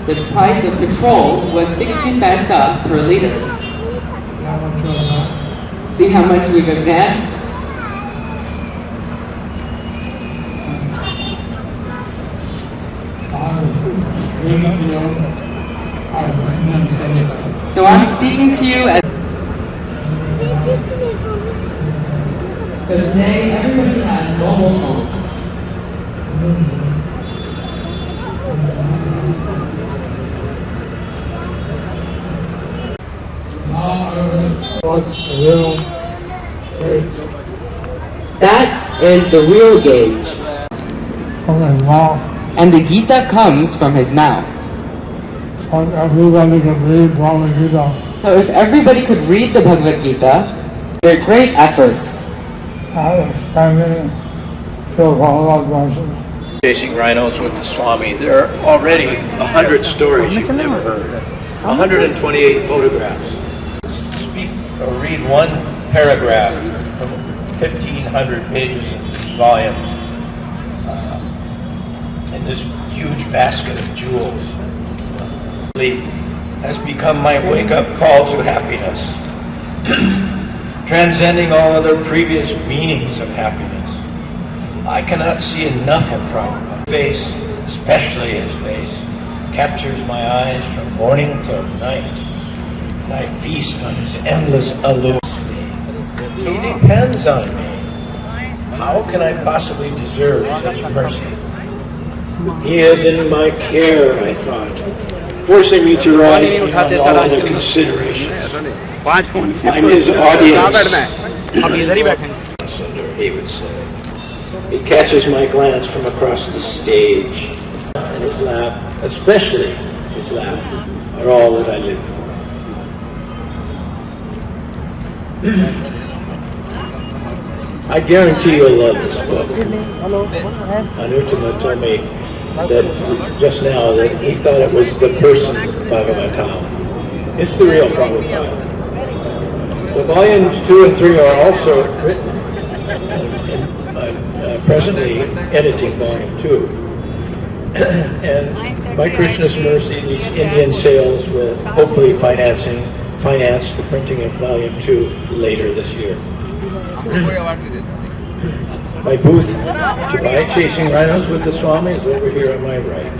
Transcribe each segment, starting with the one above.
The price of petrol was 16 paisa per liter. See how much we've advanced? So I'm speaking to you as so today everybody has mobile phones. What's the real gauge? That is the real gauge. Okay, wow. And the Gita comes from his mouth. And everybody can read Bhagavad Gita. So if everybody could read the Bhagavad Gita, they're great efforts. Expanding to Bhagavad verses. Chasing Rhinos with the Swami. There are already 100 stories you've never heard. 128 photographs. Speak or read one paragraph from 1,500 pages of these volumes in this huge basket of jewels. Has become my wake-up call to happiness, transcending all other previous meanings of happiness. I cannot see enough of Prabhupada. His face, especially his face, captures my eyes from morning till night, and I feast on his endless allure. He depends on me. How can I possibly deserve such mercy? He is in my care, I thought, forcing me to rise beyond all other considerations. I'm his audience. He would say. He catches my glance from across the stage, and his laugh, especially his laugh, are all that I live for. I guarantee you'll love this book. Anuttama told me that just now that he thought it was the person Bhagavatam. It's the real Prabhupada. The volumes 2 and 3 are also written. I'm presently editing volume 2. And by Krishna's mercy, these Indian sales will hopefully finance the printing of volume 2 later this year. My booth to buy Chasing Rhinos with the Swami is over here on my right.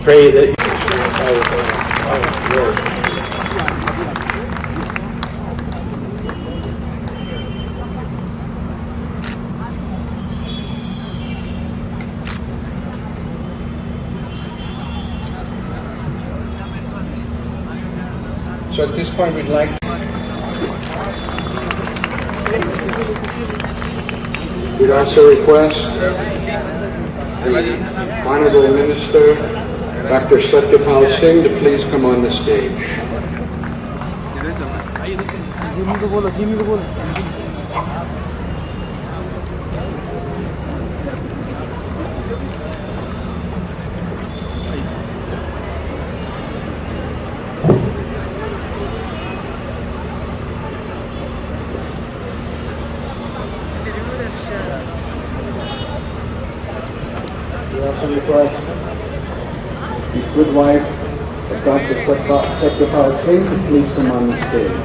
Pray that you will. So at this point we'd like we'd also request the Honorable Minister, Dr. Satyapal Singh, to please come on the stage. We also request his good wife, Dr. Satyapal Singh, to please come on the stage.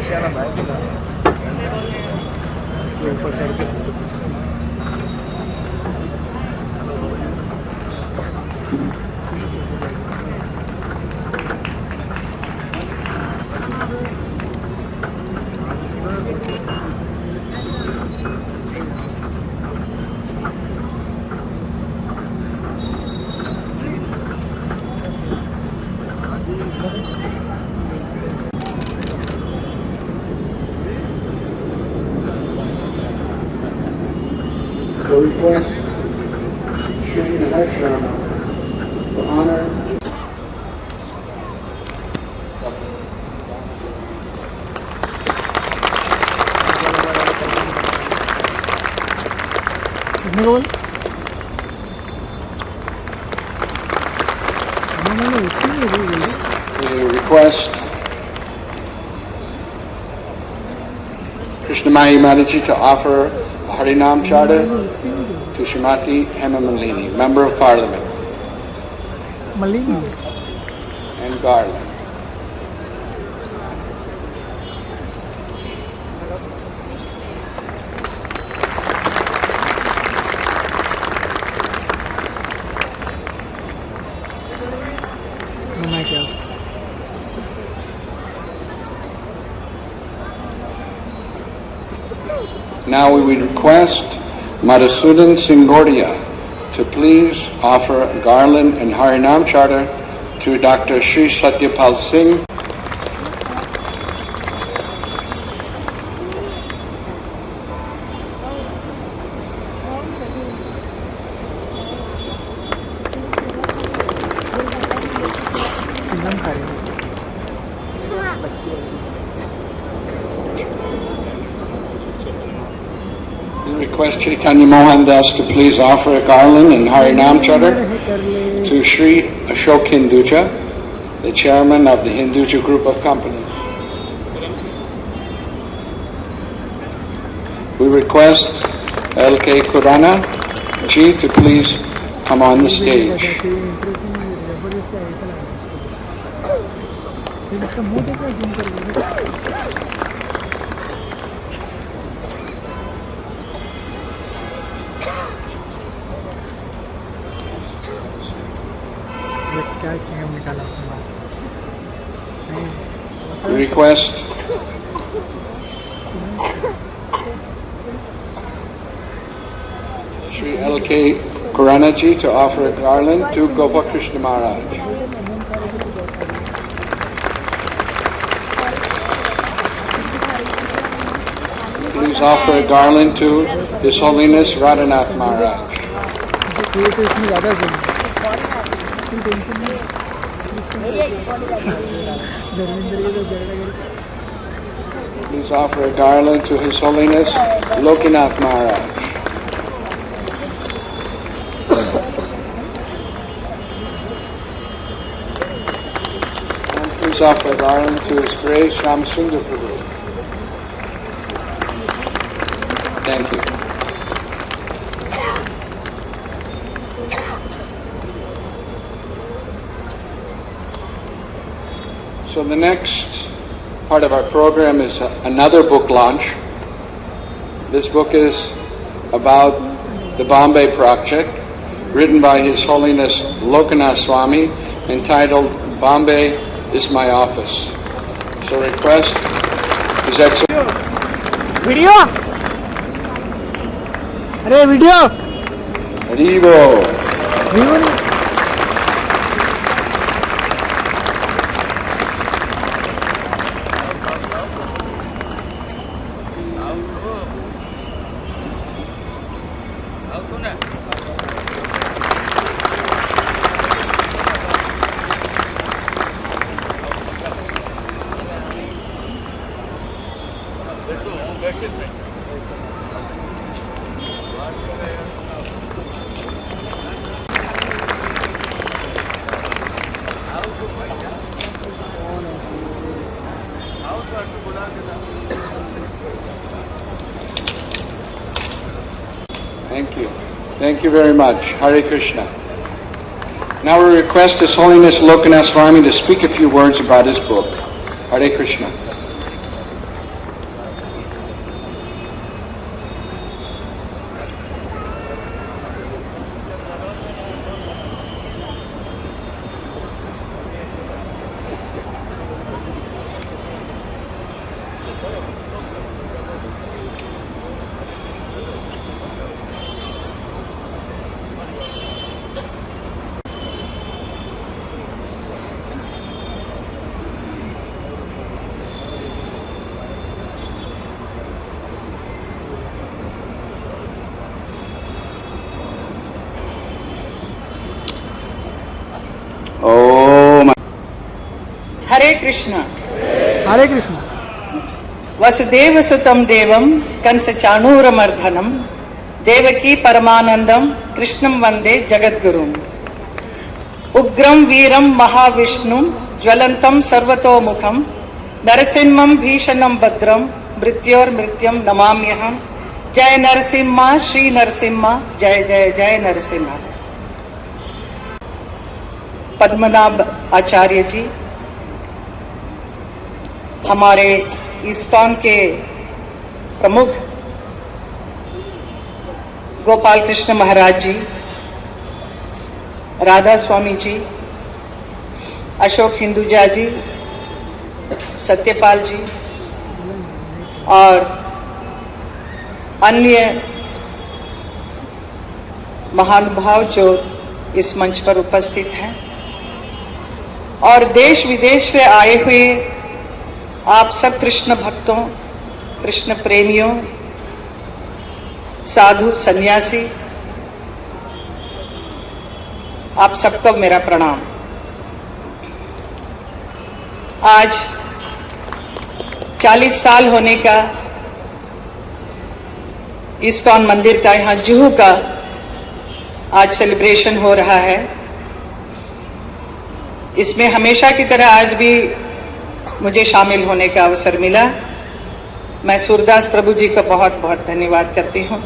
So request Shri Naresh Sharma to honor we request Krishna Mahi Mataji to offer a Harinam Charter to Srimati Hema Malini, Member of Parliament. and garland. Now we would request Madhusudan Singordia to please offer a garland and Harinam Charter to Dr. Sri Satyapal Singh. We request Chaitanya Mohan Das to please offer a garland and Harinam Charter to Sri Ashok Hinduja, the chairman of the Hinduja Group of Companies. We request L.K. Kurana Ji to please come on the stage. We request Sri L.K. Kuranaji to offer a garland to Gopakrishna Maharaj. Please offer a garland to His Holiness Radhanath Maharaj. Please offer a garland to His Holiness Lokanath Maharaj. And please offer a garland to His Grace Shamsundar Prabhu. Thank you. So the next part of our program is another book launch. This book is about the Bombay Project, written by His Holiness Lokanath Swami, entitled Bombay is My Office. So request His Excellency. Video? Arey video? Haribo. Video? Thank you. Thank you very much. Hare Krishna. Now we request His Holiness Lokanath Swami to speak a few words about his book. Hare Krishna. Hare Krishna. Hare Krishna. Vasudeva Sutam Devam Kansachanooramardhanam Devaki Paramanandam Krishnam Vande Jagadgurum Ugram Veeram Mahavishnu Jwalantam Sarvato Mukham Narasimham Bhishanam Bhadram Mrityor Mrityam Namamyaham Jai Narasimha Shri Narasimha Jai Jai Jai Narasimha. Padmanabh Acharya ji, हमारे ISKCON के प्रमुख गोपाल कृष्ण महाराज जी, राधा स्वामी जी, अशोक हिंदुजा जी, सत्यपाल जी और अन्य महानुभाव जो इस मंच पर उपस्थित हैं, और देश विदेश से आए हुए आप सब कृष्ण भक्तों, कृष्ण प्रेमियों, साधु सन्यासी, आप सबको मेरा प्रणाम। आज 40 साल होने का इस्कॉन मंदिर का, यहाँ जुहू का आज सेलिब्रेशन हो रहा है। इसमें हमेशा की तरह आज भी मुझे शामिल होने का अवसर मिला। मैं सूरदास प्रभु जी को बहुत बहुत धन्यवाद करती हूँ,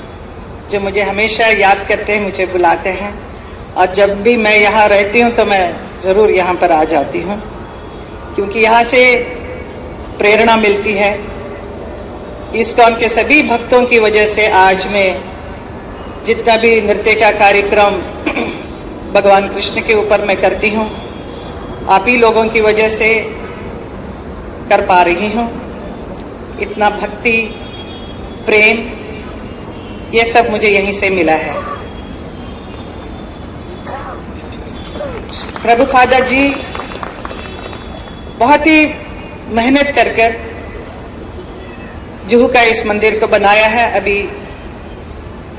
जो मुझे हमेशा याद करते हैं, मुझे बुलाते हैं, और जब भी मैं यहाँ रहती हूँ तो मैं ज़रूर यहाँ पर आ जाती हूँ, क्योंकि यहाँ से प्रेरणा मिलती है। इस्कॉन के सभी भक्तों की वजह से आज मैं जितना भी नृत्य का कार्यक्रम भगवान कृष्ण के ऊपर मैं करती हूँ, आप ही लोगों की वजह से कर पा रही हूँ। इतना भक्ति, प्रेम, ये सब मुझे यहीं से मिला है। प्रभुपादा जी बहुत ही मेहनत कर जुहू का इस मंदिर को बनाया है। अभी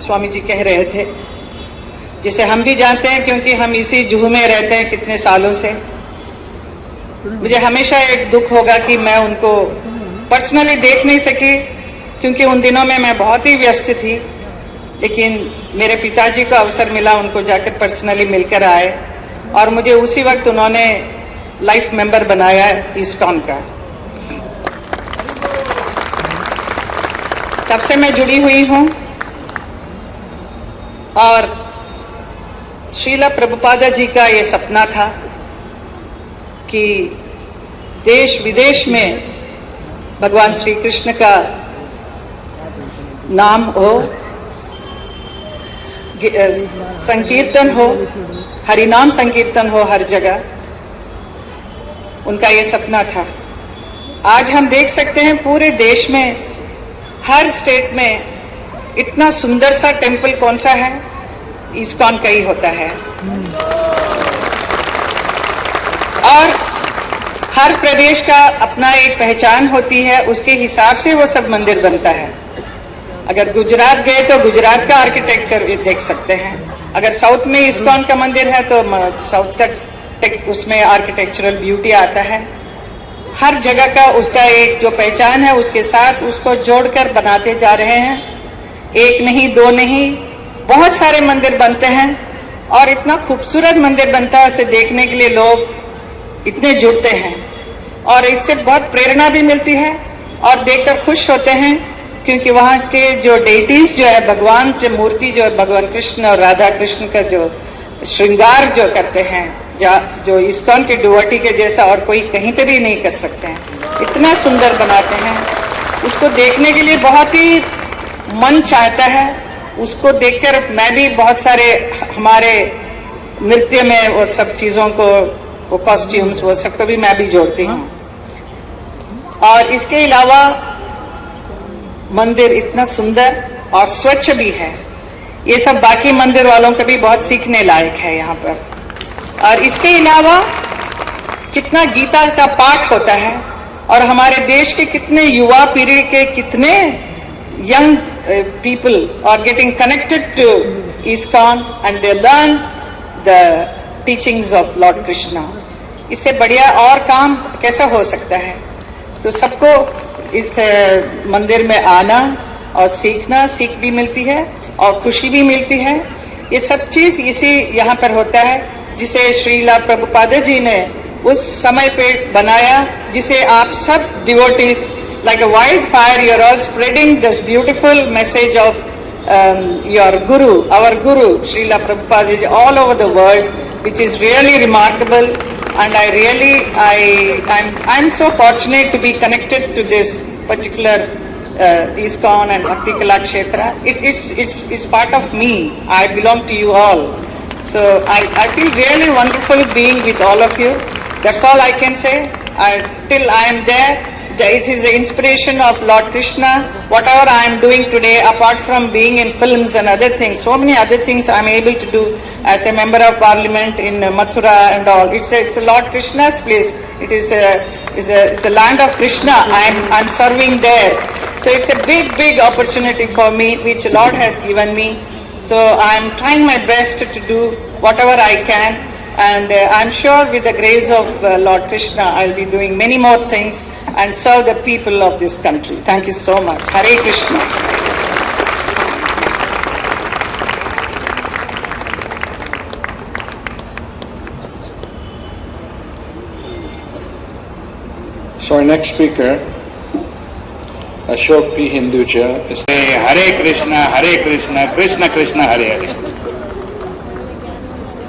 स्वामी जी कह रहे थे, जिसे हम भी जानते हैं क्योंकि हम इसी जुहू में रहते हैं कितने सालों से। मुझे हमेशा एक दुख होगा कि मैं उनको पर्सनली देख नहीं सकी, क्योंकि उन दिनों में मैं बहुत ही व्यस्त थी, लेकिन मेरे पिताजी को अवसर मिला, उनको जाकर पर्सनली मिलकर आए, और मुझे उसी वक्त उन्होंने लाइफ मेंबर बनाया इस्कॉन का। तब से मैं जुड़ी हुई हूँ, और श्रीला प्रभुपादा जी का ये सपना था कि देश विदेश में भगवान श्री कृष्ण का नाम हो, संकीर्तन हो, हरिनाम संकीर्तन हो हर जगह। उनका ये सपना था। आज हम देख सकते हैं पूरे देश में, हर स्टेट में इतना सुंदर सा टेम्पल कौन सा है? इस्कॉन का ही होता है। और हर प्रदेश का अपना एक पहचान होती है, उसके हिसाब से वो सब मंदिर बनता है। अगर गुजरात गए तो गुजरात का आर्किटेक्चर देख सकते हैं। अगर साउथ में इस्कॉन का मंदिर है तो साउथ का उसमें आर्किटेक्चरल ब्यूटी आता है। हर जगह का उसका एक जो पहचान है, उसके साथ उसको जोड़कर बनाते जा रहे हैं। एक नहीं, दो नहीं, बहुत सारे मंदिर बनते हैं, और इतना खूबसूरत मंदिर बनता है, उसे देखने के लिए लोग इतने जुड़ते हैं, और इससे बहुत प्रेरणा भी मिलती है, और देखकर खुश होते हैं, क्योंकि वहाँ के जो डेटीज जो है, भगवान की मूर्ति जो है, भगवान कृष्ण और राधा कृष्ण का जो श्रृंगार जो करते हैं, जो इस्कॉन के डिवोटी के जैसा और कोई कहीं पे भी नहीं कर सकते हैं। इतना सुंदर बनाते हैं, उसको देखने के लिए बहुत ही मन चाहता है। उसको देखकर मैं भी बहुत सारे हमारे नृत्य में वो सब चीज़ों को, वो कॉस्ट्यूम्स, वो सबको भी मैं भी जोड़ती हूँ। और इसके अलावा मंदिर इतना सुंदर और स्वच्छ भी है। ये सब बाकी मंदिर वालों को भी बहुत सीखने लायक है यहाँ पर। और इसके अलावा कितना गीता का पाठ होता है, और हमारे देश के कितने युवा पीढ़ी के कितने young people are getting connected to ISKCON and they learn the teachings of Lord Krishna. इससे बढ़िया और काम कैसा हो सकता है? तो सबको इस मंदिर में आना और सीखना, सीख भी मिलती है और खुशी भी मिलती है। ये सब चीज़ इसी यहाँ पर होता है, जिसे श्रीला प्रभुपादा जी ने उस समय पे बनाया, जिसे आप सब devotees like a wildfire, you're all spreading this beautiful message of your Guru, our Guru, Srila Prabhupada, all over the world, which is really remarkable. and I'm so fortunate to be connected to this particular ISKCON and Bhakti Kala Kshetra. It's part of me. I belong to you all. So I feel really wonderful being with all of you. That's all I can say. Till I am there, it is the inspiration of Lord Krishna. Whatever I am doing today, apart from being in films and other things, so many other things I am able to do as a member of parliament in Mathura and all. It's a Lord Krishna's place. It's a land of Krishna. I'm serving there. So it's a big opportunity for me, which Lord has given me. So I'm trying my best to do whatever I can, and I'm sure with the grace of Lord Krishna, I'll be doing many more things and serve the people of this country. Thank you so much. Hare Krishna. So our next speaker, Ashok P. Hinduja, is हरे कृष्ण कृष्ण कृष्ण हरे हरे।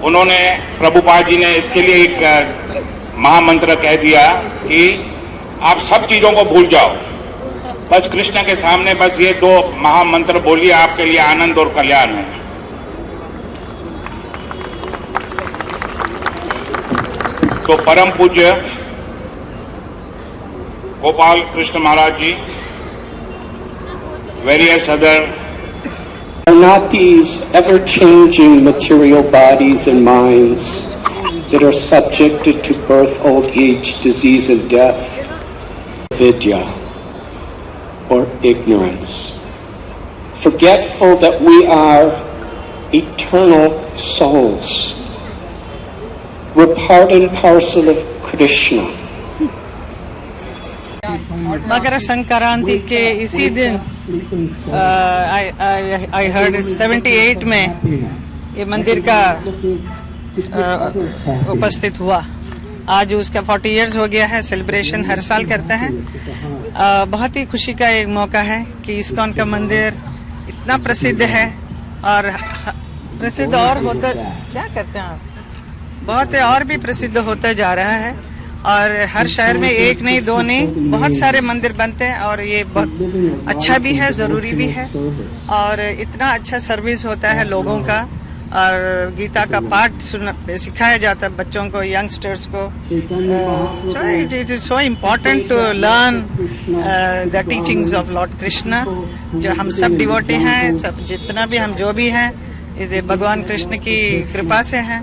उन्होंने प्रभुपाद जी ने इसके लिए एक महामंत्र कह दिया कि आप सब चीजों को भूल जाओ, बस कृष्ण के सामने बस ये दो महामंत्र बोलिए, आपके लिए आनंद और कल्याण है। तो परम पूज्य गोपाल कृष्ण महाराज जी, various other are not these ever-changing material bodies and minds that are subjected to birth, old age, disease, and death, vidya, or ignorance, forgetful that we are eternal souls. We're part and parcel of Krishna. Makar Sankranti के इसी दिन I heard 78 में ये मंदिर का उपस्थित हुआ। आज उसका 40 इयर्स हो गया है। सेलिब्रेशन हर साल करते हैं। बहुत ही खुशी का एक मौका है कि इस्कॉन का मंदिर इतना प्रसिद्ध है और प्रसिद्ध और होता क्या करते हैं आप, बहुत और भी प्रसिद्ध होता जा रहा है। और हर शहर में एक नहीं दो नहीं बहुत सारे मंदिर बनते हैं और ये बहुत अच्छा भी है, ज़रूरी भी है। और इतना अच्छा सर्विस होता है लोगों का और गीता का पाठ सिखाया जाता है बच्चों को, यंगस्टर्स को। So it is so important to learn the teachings of lord Krishna. जो हम सब डिवोटी हैं, सब जितना भी हम जो भी हैं, इसे भगवान कृष्ण की कृपा से हैं।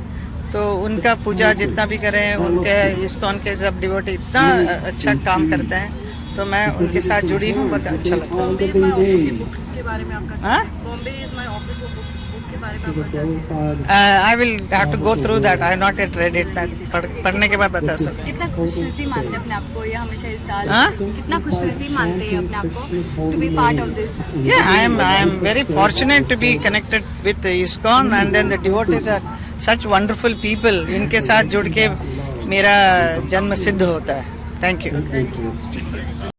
तो उनका पूजा जितना भी करें, उनके इस्कॉन के सब डिवोटी इतना अच्छा काम करते हैं, तो मैं उनके साथ जुड़ी हूँ, बहुत अच्छा लगता है। I will have to go through that, I have not yet read it. पढ़ने के बाद बता सकूँ। कितना खुशनसीब मानते हैं अपने आप को, ये हमेशा इस साल कितना खुशनसीब मानते हैं अपने आप को to be part of this. Yeah, I am very fortunate to be connected with ISKCON and then the devotees are such wonderful people. इनके साथ जुड़ के मेरा जन्म सिद्ध होता है। Thank you.